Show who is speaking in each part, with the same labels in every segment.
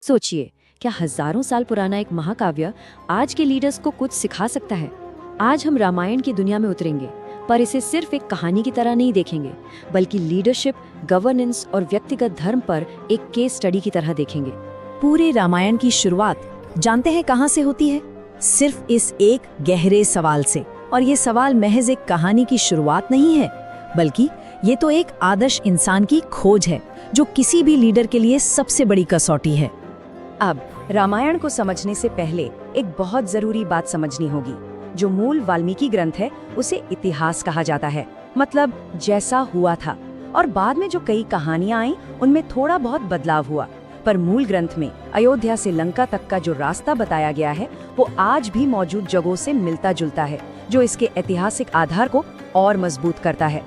Speaker 1: सोचिए, क्या हजारों साल पुराना एक महाकाव्य आज के लीडर्स को कुछ सिखा सकता है। आज हम रामायण की दुनिया में उतरेंगे, पर इसे सिर्फ एक कहानी की तरह नहीं देखेंगे, बल्कि लीडरशिप, गवर्नेंस और व्यक्तिगत धर्म पर एक केस स्टडी की तरह देखेंगे।
Speaker 2: पूरे रामायण की शुरुआत जानते हैं कहाँ से होती है? सिर्फ इस एक गहरे सवाल से। और ये सवाल महज एक कहानी की शुरुआत नहीं है, बल्कि ये तो एक आदर्श इंसान की खोज है, जो किसी भी लीडर के लिए सबसे बड़ी कसौटी है।
Speaker 1: अब रामायण को समझने से पहले एक बहुत जरूरी बात समझनी होगी। जो मूल वाल्मीकि ग्रंथ है, उसे इतिहास कहा जाता है, मतलब जैसा हुआ था। और बाद में जो कई कहानियां आईं, उनमें थोड़ा बहुत बदलाव हुआ। पर मूल ग्रंथ में अयोध्या से लंका तक का जो रास्ता बताया गया है, वो आज भी मौजूद जगहों से मिलता जुलता है, जो इसके ऐतिहासिक आधार को और मजबूत करता है।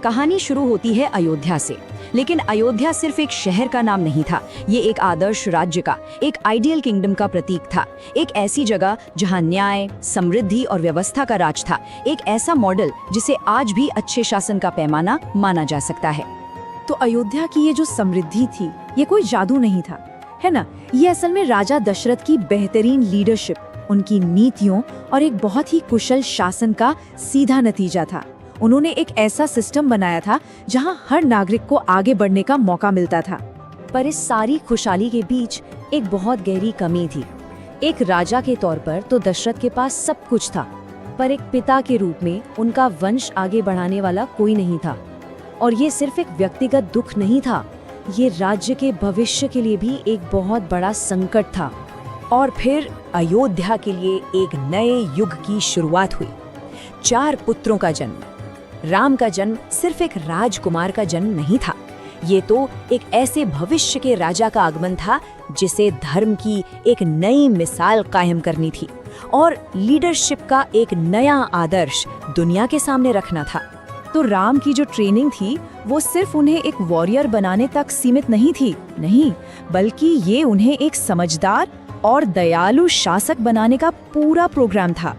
Speaker 1: कहानी शुरू होती है अयोध्या से, लेकिन अयोध्या सिर्फ एक शहर का नाम नहीं था। ये एक आदर्श राज्य का, एक आइडियल किंगडम का प्रतीक था। एक ऐसी जगह जहां न्याय, समृद्धि और व्यवस्था का राज था। एक ऐसा मॉडल जिसे आज भी अच्छे शासन का पैमाना माना जा सकता है।
Speaker 2: तो अयोध्या की ये जो समृद्धि थी, ये कोई जादू नहीं था, है ना? ये असल में राजा दशरथ की बेहतरीन लीडरशिप, उनकी नीतियों और एक बहुत ही कुशल शासन का सीधा नतीजा था। उन्होंने एक ऐसा सिस्टम बनाया था जहां हर नागरिक को आगे बढ़ने का मौका मिलता था।
Speaker 1: पर इस सारी खुशहाली के बीच एक बहुत गहरी कमी थी। एक राजा के तौर पर तो दशरथ के पास सब कुछ था, पर एक पिता के रूप में उनका वंश आगे बढ़ाने वाला कोई नहीं था। और ये सिर्फ एक व्यक्तिगत दुख नहीं था, ये राज्य के भविष्य के लिए भी एक बहुत बड़ा संकट था।
Speaker 2: और फिर अयोध्या के लिए एक नए युग की शुरुआत हुई। 4 पुत्रों का जन्म। राम का जन्म सिर्फ एक राजकुमार का जन्म नहीं था, ये तो एक ऐसे भविष्य के राजा का आगमन था जिसे धर्म की एक नई मिसाल कायम करनी थी और लीडरशिप का एक नया आदर्श दुनिया के सामने रखना था। तो राम की जो ट्रेनिंग थी, वो सिर्फ उन्हें एक वॉरियर बनाने तक सीमित नहीं थी, नहीं, बल्कि ये उन्हें एक समझदार और दयालु शासक बनाने का पूरा प्रोग्राम था।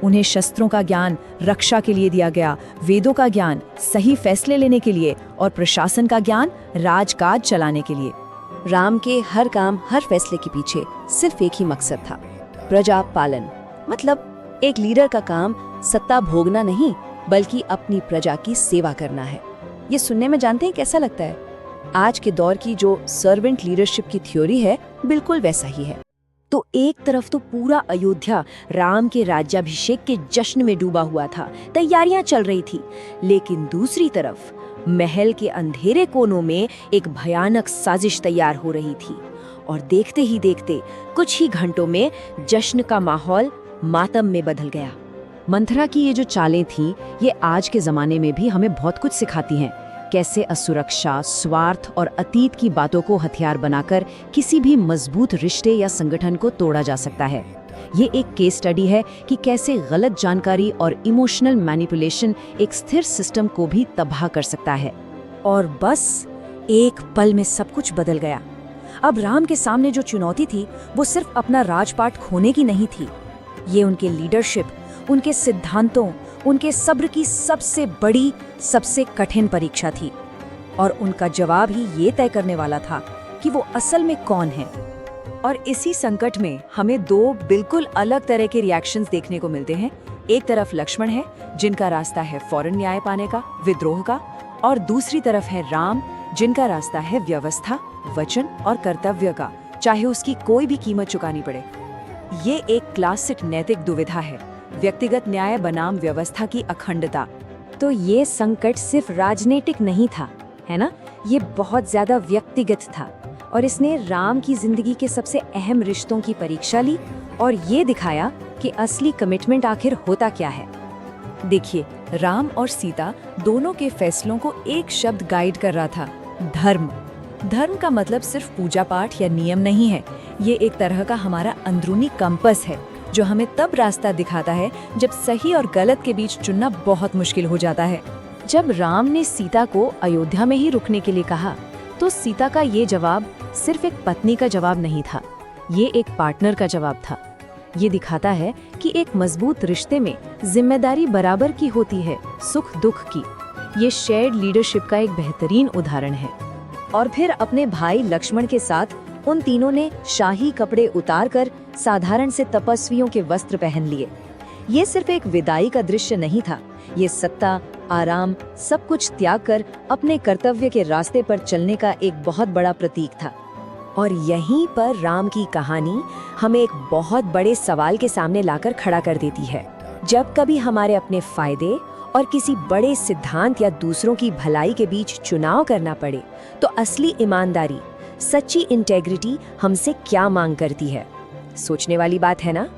Speaker 2: उन्हें शस्त्रों का ज्ञान रक्षा के लिए दिया गया, वेदों का ज्ञान सही फैसले लेने के लिए और प्रशासन का ज्ञान राजकाज चलाने के लिए।
Speaker 1: राम के हर काम, हर फैसले के पीछे सिर्फ एक ही मकसद था, प्रजा पालन। मतलब एक लीडर का काम सत्ता भोगना नहीं, बल्कि अपनी प्रजा की सेवा करना है। ये सुनने में जानते हैं कैसा लगता है? आज के दौर की जो सर्वेंट लीडरशिप की थ्योरी है, बिल्कुल वैसा ही है। तो एक तरफ तो पूरा अयोध्या राम के राज्याभिषेक के जश्न में डूबा हुआ था, तैयारियां चल रही थी। लेकिन दूसरी तरफ महल के अंधेरे कोनों में एक भयानक साजिश तैयार हो रही थी। और देखते ही देखते कुछ ही घंटों में जश्न का माहौल मातम में बदल गया। मंथरा की ये जो चालें थीं, ये आज के जमाने में भी हमें बहुत कुछ सिखाती हैं। कैसे असुरक्षा, स्वार्थ और अतीत की बातों को हथियार बनाकर किसी भी मजबूत रिश्ते या संगठन को तोड़ा जा सकता है। ये एक केस स्टडी है कि कैसे गलत जानकारी और इमोशनल मैनिपुलेशन एक स्थिर सिस्टम को भी तबाह कर सकता है।
Speaker 2: और बस एक पल में सब कुछ बदल गया। अब राम के सामने जो चुनौती थी, वो सिर्फ अपना राजपाट खोने की नहीं थी। ये उनके लीडरशिप, उनके सिद्धांतों, उनके सब्र की सबसे बड़ी, सबसे कठिन परीक्षा थी। और उनका जवाब ही ये तय करने वाला था कि वो असल में कौन है। और इसी संकट में हमें 2 बिल्कुल अलग तरह के रिएक्शंस देखने को मिलते हैं। एक तरफ लक्ष्मण है, जिनका रास्ता है फौरन न्याय पाने का, विद्रोह का, और दूसरी तरफ है राम, जिनका रास्ता है व्यवस्था, वचन और कर्तव्य का, चाहे उसकी कोई भी कीमत चुकानी पड़े। ये एक क्लासिक नैतिक दुविधा है, व्यक्तिगत न्याय बनाम व्यवस्था की अखंडता।
Speaker 1: तो ये संकट सिर्फ राजनीतिक नहीं था, है ना? ये बहुत ज्यादा व्यक्तिगत था, और इसने राम की जिंदगी के सबसे अहम रिश्तों की परीक्षा ली और ये दिखाया कि असली कमिटमेंट आखिर होता क्या है।
Speaker 2: देखिए, राम और सीता दोनों के फैसलों को एक शब्द गाइड कर रहा था, धर्म। धर्म का मतलब सिर्फ पूजा पाठ या नियम नहीं है, ये एक तरह का हमारा अंदरूनी कंपस है, जो हमें तब रास्ता दिखाता है जब सही और गलत के बीच चुनना बहुत मुश्किल हो जाता है।
Speaker 1: जब राम ने सीता को अयोध्या में ही रुकने के लिए कहा, तो सीता का ये जवाब सिर्फ एक पत्नी का जवाब नहीं था, ये एक पार्टनर का जवाब था। ये दिखाता है कि एक मजबूत रिश्ते में जिम्मेदारी बराबर की होती है, सुख दुख की। ये शेयर्ड लीडरशिप का एक बेहतरीन उदाहरण है। और फिर अपने भाई लक्ष्मण के साथ
Speaker 2: उन तीनों ने शाही कपड़े उतारकर साधारण से तपस्वियों के वस्त्र पहन लिए। ये सिर्फ एक विदाई का दृश्य नहीं था, ये सत्ता, आराम, सब कुछ त्याग कर अपने कर्तव्य के रास्ते पर चलने का एक बहुत बड़ा प्रतीक था। और यहीं पर राम की कहानी हमें एक बहुत बड़े सवाल के सामने लाकर खड़ा कर देती है। जब कभी हमारे अपने फायदे और किसी बड़े सिद्धांत या दूसरों की भलाई के बीच चुनाव करना पड़े, तो असली ईमानदारी, सच्ची इंटेग्रिटी हमसे क्या मांग करती है? सोचने वाली बात है ना?